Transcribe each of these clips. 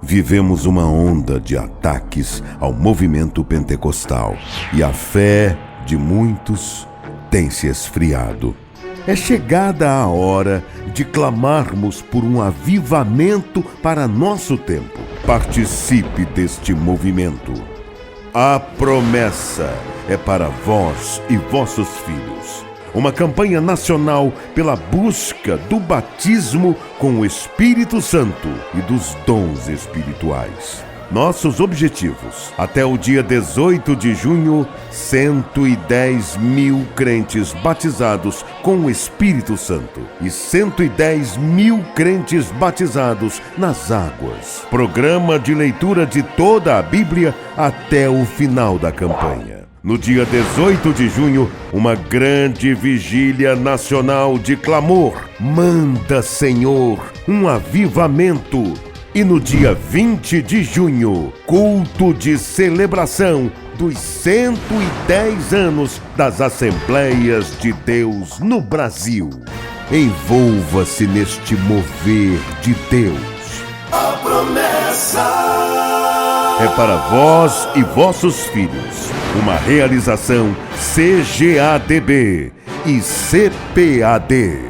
Vivemos uma onda de ataques ao movimento pentecostal e a fé de muitos tem se esfriado. É chegada a hora de clamarmos por um avivamento para nosso tempo. Participe deste movimento. A promessa é para vós e vossos filhos. Uma campanha nacional pela busca do batismo com o Espírito Santo e dos dons espirituais. Nossos objetivos: até o dia 18 de junho, 110 mil crentes batizados com o Espírito Santo e 110 mil crentes batizados nas águas. Programa de leitura de toda a Bíblia até o final da campanha. No dia 18 de junho, uma grande vigília nacional de clamor. Manda, Senhor, um avivamento. E no dia 20 de junho, culto de celebração dos 110 anos das Assembleias de Deus no Brasil. Envolva-se neste mover de Deus. A promessa é para vós e vossos filhos. Uma realização CGADB e CPAD.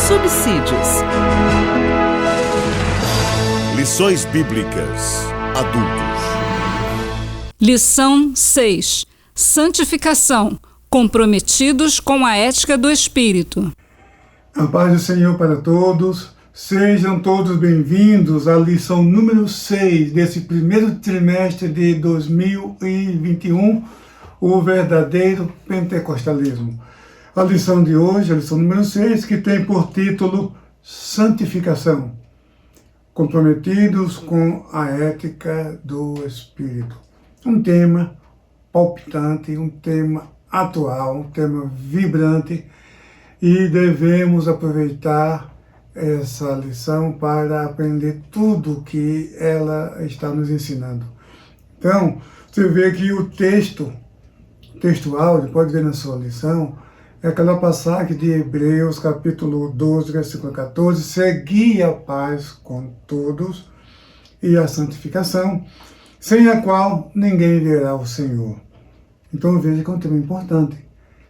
Subsídios. Lições Bíblicas Adultos. Lição 6. Santificação. Comprometidos com a ética do Espírito. A paz do Senhor para todos. Sejam todos bem-vindos à lição número 6 desse primeiro trimestre de 2021, o verdadeiro pentecostalismo. A lição de hoje, a lição número 6, que tem por título Santificação. Comprometidos com a ética do Espírito. Um tema palpitante, um tema atual, um tema vibrante, e devemos aproveitar essa lição para aprender tudo que ela está nos ensinando. Então, você vê que o texto áudio, pode ver na sua lição, é aquela passagem de Hebreus, capítulo 12, versículo 14, segui a paz com todos e a santificação, sem a qual ninguém verá o Senhor. Então veja que é um tema importante.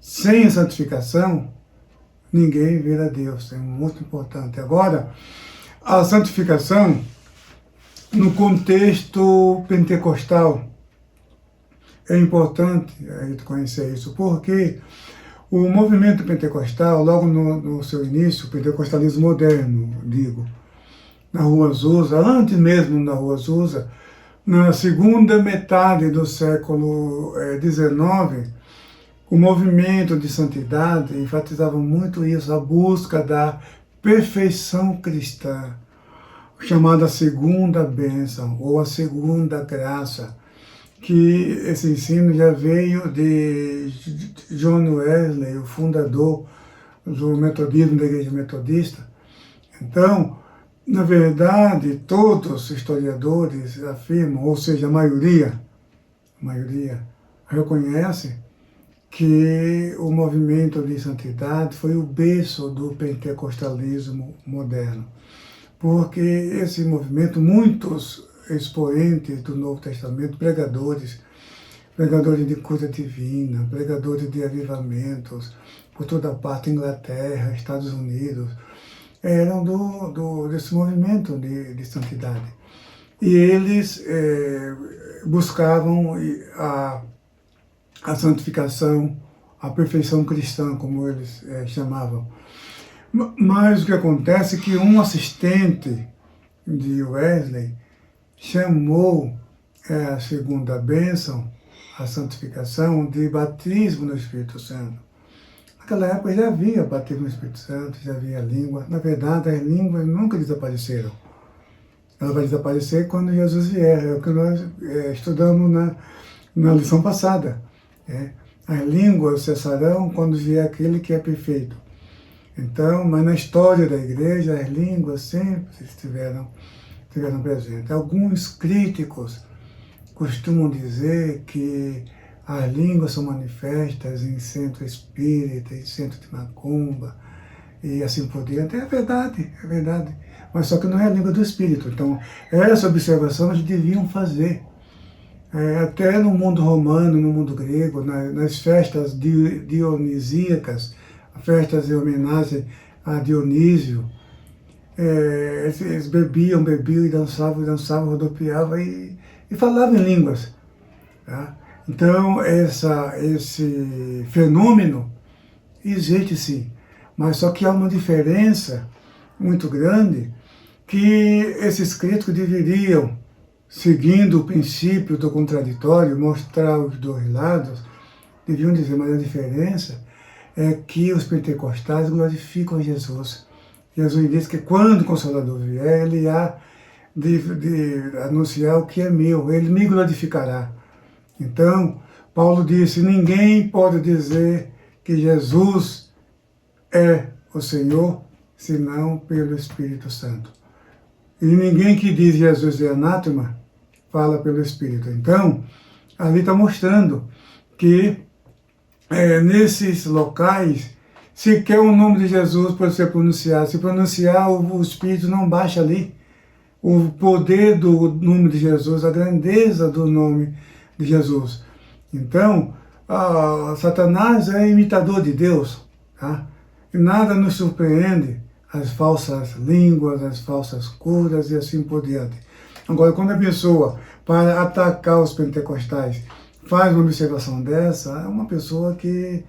Sem a santificação, ninguém verá Deus. É muito importante. Agora, a santificação, no contexto pentecostal, é importante a gente conhecer isso, porque o movimento pentecostal, logo no seu início, o pentecostalismo moderno, digo, na Rua Azusa, antes mesmo na Rua Azusa, na segunda metade do século XIX, o movimento de santidade enfatizava muito isso, a busca da perfeição cristã, chamada segunda bênção, ou a segunda graça, que esse ensino já veio de John Wesley, o fundador do metodismo, da Igreja Metodista. Então, na verdade, todos os historiadores afirmam, ou seja, a maioria reconhece que o movimento de santidade foi o berço do pentecostalismo moderno. Porque esse movimento, muitos expoentes do Novo Testamento, pregadores de cura divina, pregadores de avivamentos, por toda parte, Inglaterra, Estados Unidos, eram desse movimento de santidade. E eles buscavam a santificação, a perfeição cristã, como eles chamavam. Mas o que acontece é que um assistente de Wesley chamou a segunda bênção, a santificação, de batismo no Espírito Santo. Naquela época já havia batismo no Espírito Santo, já havia língua. Na verdade, as línguas nunca desapareceram. Ela vai desaparecer quando Jesus vier. É o que nós estudamos na lição passada. As línguas cessarão quando vier aquele que é perfeito. Então, mas na história da igreja, as línguas sempre estiveram presentes. Alguns críticos costumam dizer que as línguas são manifestas em centro espírita, em centro de macumba, e assim por diante. É verdade. Mas só que não é a língua do espírito. Então, essa observação eles deviam fazer. Até no mundo romano, no mundo grego, nas festas dionisíacas, festas em homenagem a Dionísio, eles bebiam e dançavam, rodopiavam e falavam em línguas. Tá? Então, esse fenômeno existe sim, mas só que há uma diferença muito grande que esses críticos deveriam, seguindo o princípio do contraditório, mostrar os dois lados, deviam dizer, mas a diferença é que os pentecostais glorificam Jesus. Jesus disse que quando o Consolador vier, ele há de anunciar o que é meu, ele me glorificará. Então, Paulo disse, ninguém pode dizer que Jesus é o Senhor, senão pelo Espírito Santo. E ninguém que diz Jesus é anátema, fala pelo Espírito. Então, ali está mostrando que nesses locais, sequer o nome de Jesus pode ser pronunciado. Se pronunciar, o Espírito não baixa ali. O poder do nome de Jesus, a grandeza do nome de Jesus. Então, Satanás é imitador de Deus. Tá? E nada nos surpreende, as falsas línguas, as falsas curas e assim por diante. Agora, quando a pessoa, para atacar os pentecostais, faz uma observação dessa, é uma pessoa que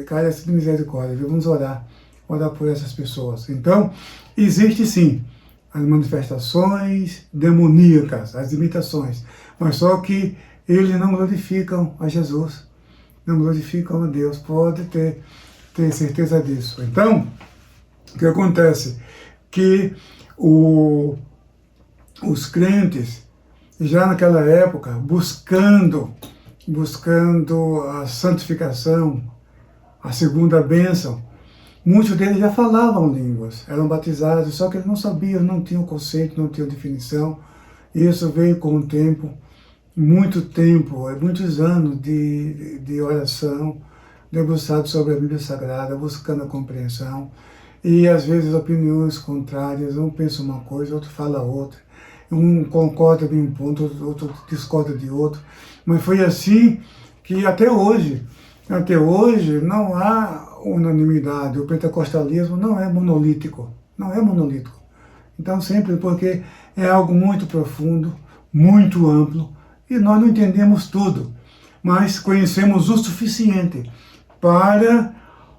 carece de misericórdia. Vamos orar por essas pessoas. Então, existe sim as manifestações demoníacas, as imitações, mas só que eles não glorificam a Jesus, não glorificam a Deus, pode ter certeza disso. Então, o que acontece? Que os crentes, já naquela época, buscando a santificação, a segunda bênção, muitos deles já falavam línguas, eram batizados, só que eles não sabiam, não tinham conceito, não tinham definição. Isso veio com o tempo, muitos anos de oração, debruçado sobre a Bíblia Sagrada, buscando a compreensão, e às vezes opiniões contrárias, um pensa uma coisa, outro fala outra, um concorda de um ponto, outro discorda de outro, mas foi assim que até hoje não há unanimidade, o pentecostalismo não é monolítico, Então sempre porque é algo muito profundo, muito amplo, e nós não entendemos tudo, mas conhecemos o suficiente para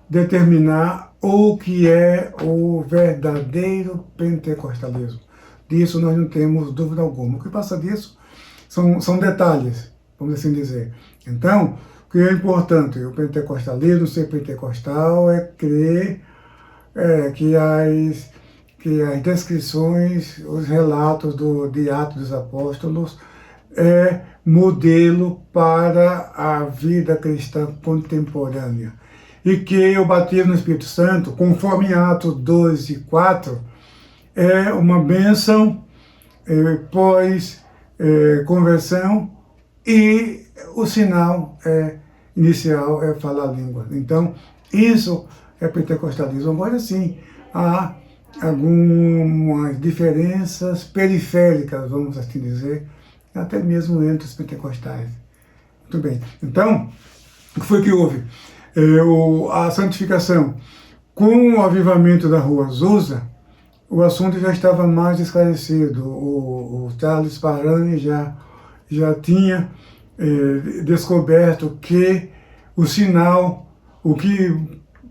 determinar o que é o verdadeiro pentecostalismo. Disso nós não temos dúvida alguma. O que passa disso são detalhes, vamos assim dizer. Então, o que é importante? O pentecostalismo, ser pentecostal, é crer que as descrições, os relatos de Atos dos Apóstolos é modelo para a vida cristã contemporânea. E que o batismo no Espírito Santo, conforme Atos 2 e 4, é uma bênção pós-conversão e o sinal inicial é falar a língua. Então, isso é pentecostalismo. Agora sim, há algumas diferenças periféricas, vamos assim dizer, até mesmo entre os pentecostais. Muito bem. Então, o que foi que houve? A santificação. Com o avivamento da Rua Azusa, o assunto já estava mais esclarecido. O Charles Parham já tinha descoberto que o sinal, o que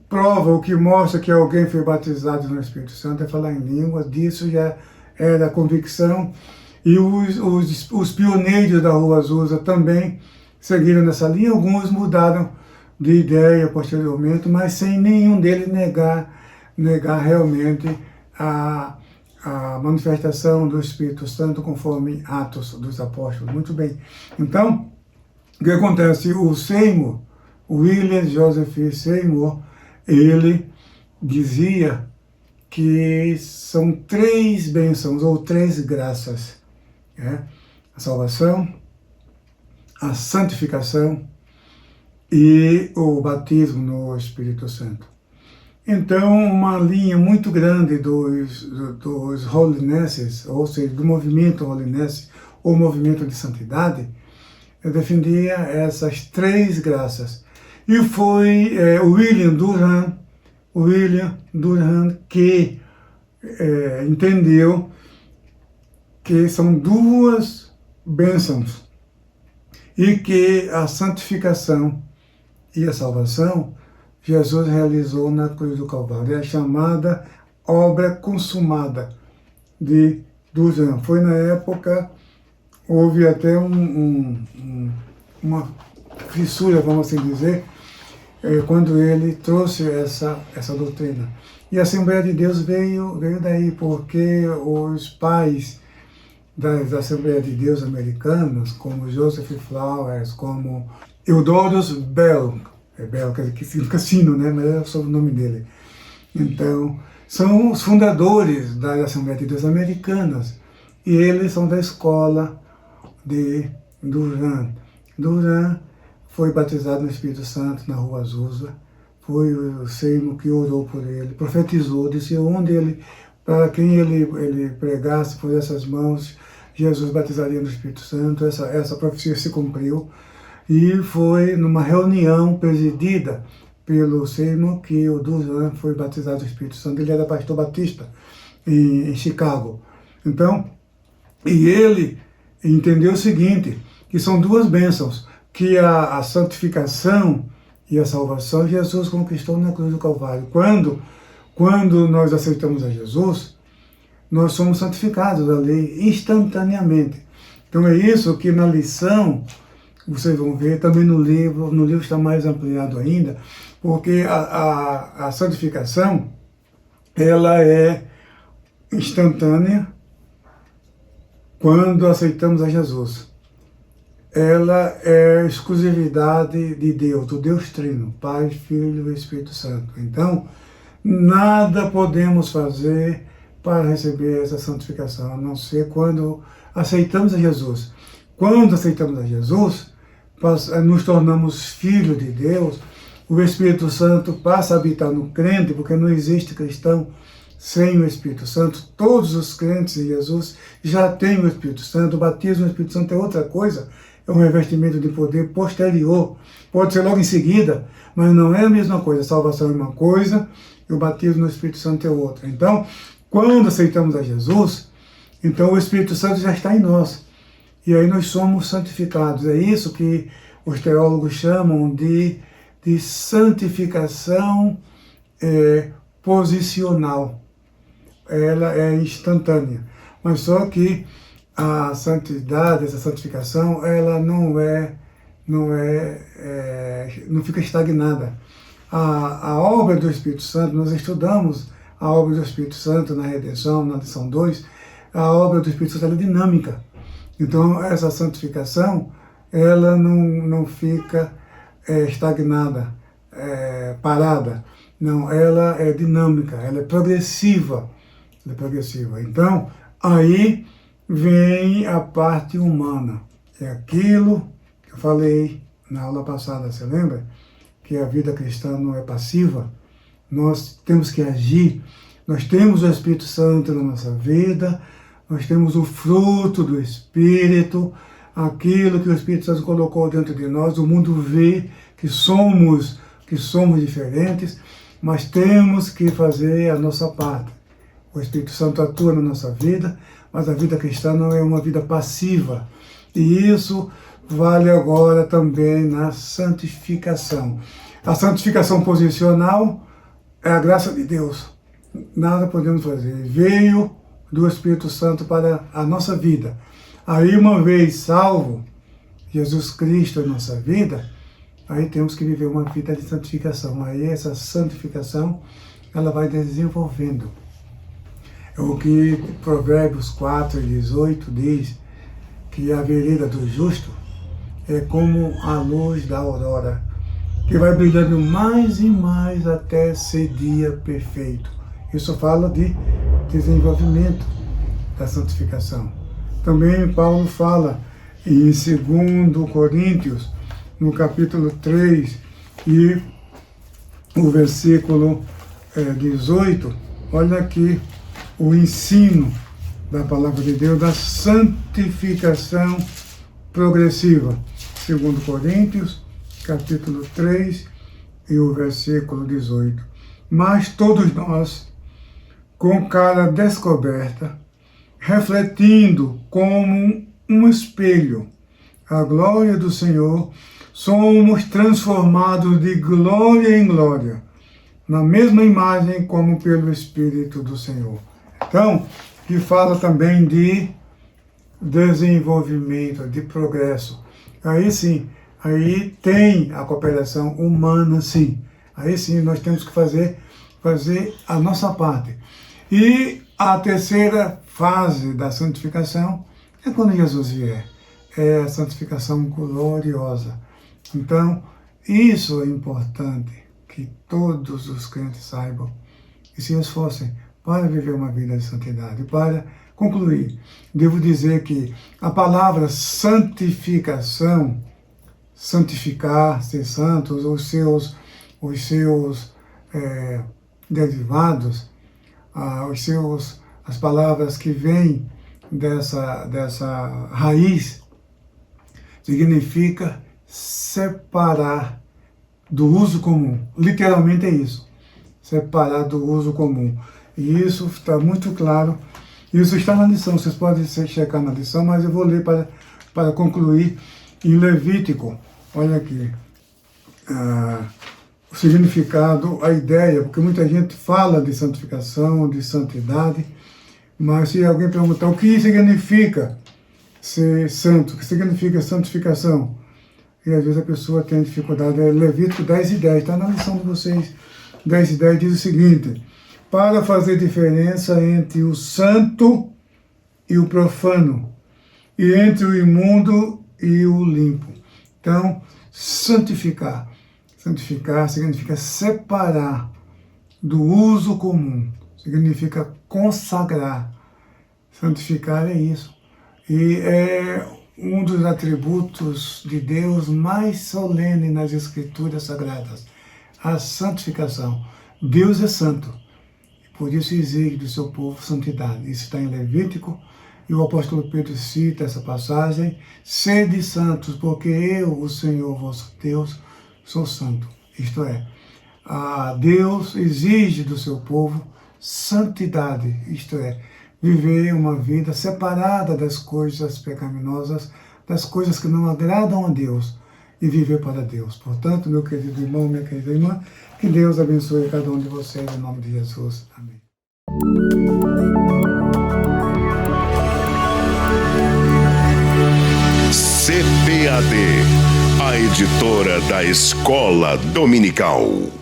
prova, o que mostra que alguém foi batizado no Espírito Santo é falar em línguas. Disso já era a convicção. E os pioneiros da Rua Azusa também seguiram nessa linha. Alguns mudaram de ideia posteriormente, mas sem nenhum deles negar realmente a manifestação do Espírito Santo conforme Atos dos Apóstolos. Muito bem. Então, o que acontece? O Seymour, William Joseph Seymour, ele dizia que são 3 bênçãos ou 3 graças, né? A salvação, a santificação e o batismo no Espírito Santo. Então, uma linha muito grande dos Holinesses, ou seja, do movimento Holiness, ou movimento de santidade, defendia essas 3 graças. E foi William Durham que entendeu que são 2 bênçãos e que a santificação e a salvação Jesus realizou na cruz do Calvário. É a chamada obra consumada de Durham. Foi na época, houve até uma fissura, vamos assim dizer, quando ele trouxe essa doutrina. E a Assembleia de Deus veio daí, porque os pais das Assembleias de Deus americanas, como Joseph Flowers, como Eudorius Bell, Bell que significa sino, né? Mas é o sobrenome dele. Então, são os fundadores das Assembleias de Deus americanas, e eles são da escola de Durham. Durham foi batizado no Espírito Santo na Rua Azusa. Foi o Seymour que orou por ele, profetizou, disse onde ele, para quem ele pregasse, pusesse as mãos, Jesus batizaria no Espírito Santo. Essa profecia se cumpriu. E foi numa reunião presidida pelo Seymour que o Durham foi batizado no Espírito Santo. Ele era pastor batista em Chicago. Então, e ele entendeu o seguinte, que são 2 bênçãos, que a santificação e a salvação Jesus conquistou na cruz do Calvário. Quando nós aceitamos a Jesus, nós somos santificados ali instantaneamente. Então é isso que na lição, vocês vão ver também no livro está mais ampliado ainda, porque a santificação, ela é instantânea quando aceitamos a Jesus. Ela é exclusividade de Deus, do Deus Trino, Pai, Filho e Espírito Santo. Então, nada podemos fazer para receber essa santificação, a não ser quando aceitamos a Jesus. Quando aceitamos a Jesus, nos tornamos filhos de Deus, o Espírito Santo passa a habitar no crente, porque não existe cristão sem o Espírito Santo. Todos os crentes em Jesus já têm o Espírito Santo. O batismo no Espírito Santo é outra coisa, é um revestimento de poder posterior. Pode ser logo em seguida, mas não é a mesma coisa. A salvação é uma coisa e o batismo no Espírito Santo é outra. Então, quando aceitamos a Jesus, então o Espírito Santo já está em nós. E aí nós somos santificados. É isso que os teólogos chamam de santificação posicional. Ela é instantânea. Mas só que a santidade, essa santificação, ela não fica estagnada. A obra do Espírito Santo, nós estudamos a obra do Espírito Santo na redenção, na lição 2, a obra do Espírito Santo é dinâmica. Então, essa santificação, ela não fica estagnada, parada. Não, ela é dinâmica, ela é progressiva. Então, aí vem a parte humana. É aquilo que eu falei na aula passada, você lembra? Que a vida cristã não é passiva. Nós temos que agir. Nós temos o Espírito Santo na nossa vida, nós temos o fruto do Espírito, aquilo que o Espírito Santo colocou dentro de nós. O mundo vê que somos diferentes, mas temos que fazer a nossa parte. O Espírito Santo atua na nossa vida, mas a vida cristã não é uma vida passiva. E isso vale agora também na santificação. A santificação posicional é a graça de Deus. Nada podemos fazer. Veio do Espírito Santo para a nossa vida. Aí, uma vez salvo, Jesus Cristo em nossa vida, aí temos que viver uma vida de santificação. Aí essa santificação, ela vai desenvolvendo. É o que Provérbios 4:18 diz, que a vereda do justo é como a luz da aurora, que vai brilhando mais e mais até ser dia perfeito. Isso fala de desenvolvimento da santificação. Também Paulo fala em 2 Coríntios, no capítulo 3 e o versículo 18, olha aqui o ensino da palavra de Deus, da santificação progressiva. 2 Coríntios, capítulo 3 e o versículo 18. Mas todos nós, com cara descoberta, refletindo como um espelho a glória do Senhor, somos transformados de glória em glória, na mesma imagem como pelo Espírito do Senhor. Então, que fala também de desenvolvimento, de progresso. Aí sim, aí tem a cooperação humana, sim. Aí sim, nós temos que fazer a nossa parte. E a terceira fase da santificação é quando Jesus vier. É a santificação gloriosa. Então, isso é importante que todos os crentes saibam e se esforcem para viver uma vida de santidade. Para concluir, devo dizer que a palavra santificação, santificar, ser santos, os seus derivados, as palavras que vêm dessa raiz, significa separar do uso comum. Literalmente é isso. Separar do uso comum. E isso está muito claro. Isso está na lição. Vocês podem checar na lição, mas eu vou ler para concluir em Levítico. Olha aqui. O significado, a ideia, porque muita gente fala de santificação, de santidade, mas se alguém perguntar o que significa ser santo, o que significa santificação, e às vezes a pessoa tem dificuldade. É Levítico 10:10, está na lição de vocês. 10:10 diz o seguinte: para fazer diferença entre o santo e o profano, e entre o imundo e o limpo. Então, santificar. Santificar significa separar do uso comum, significa consagrar. Santificar é isso. E é um dos atributos de Deus mais solene nas Escrituras Sagradas, a santificação. Deus é santo, por isso exige do seu povo santidade. Isso está em Levítico, e o apóstolo Pedro cita essa passagem: sede santos, porque eu, o Senhor vosso Deus, sou santo. Isto é, Deus exige do seu povo santidade, isto é, viver uma vida separada das coisas pecaminosas, das coisas que não agradam a Deus, e viver para Deus. Portanto, meu querido irmão, minha querida irmã, que Deus abençoe cada um de vocês, em nome de Jesus. Amém. CPAD, a editora da Escola Dominical.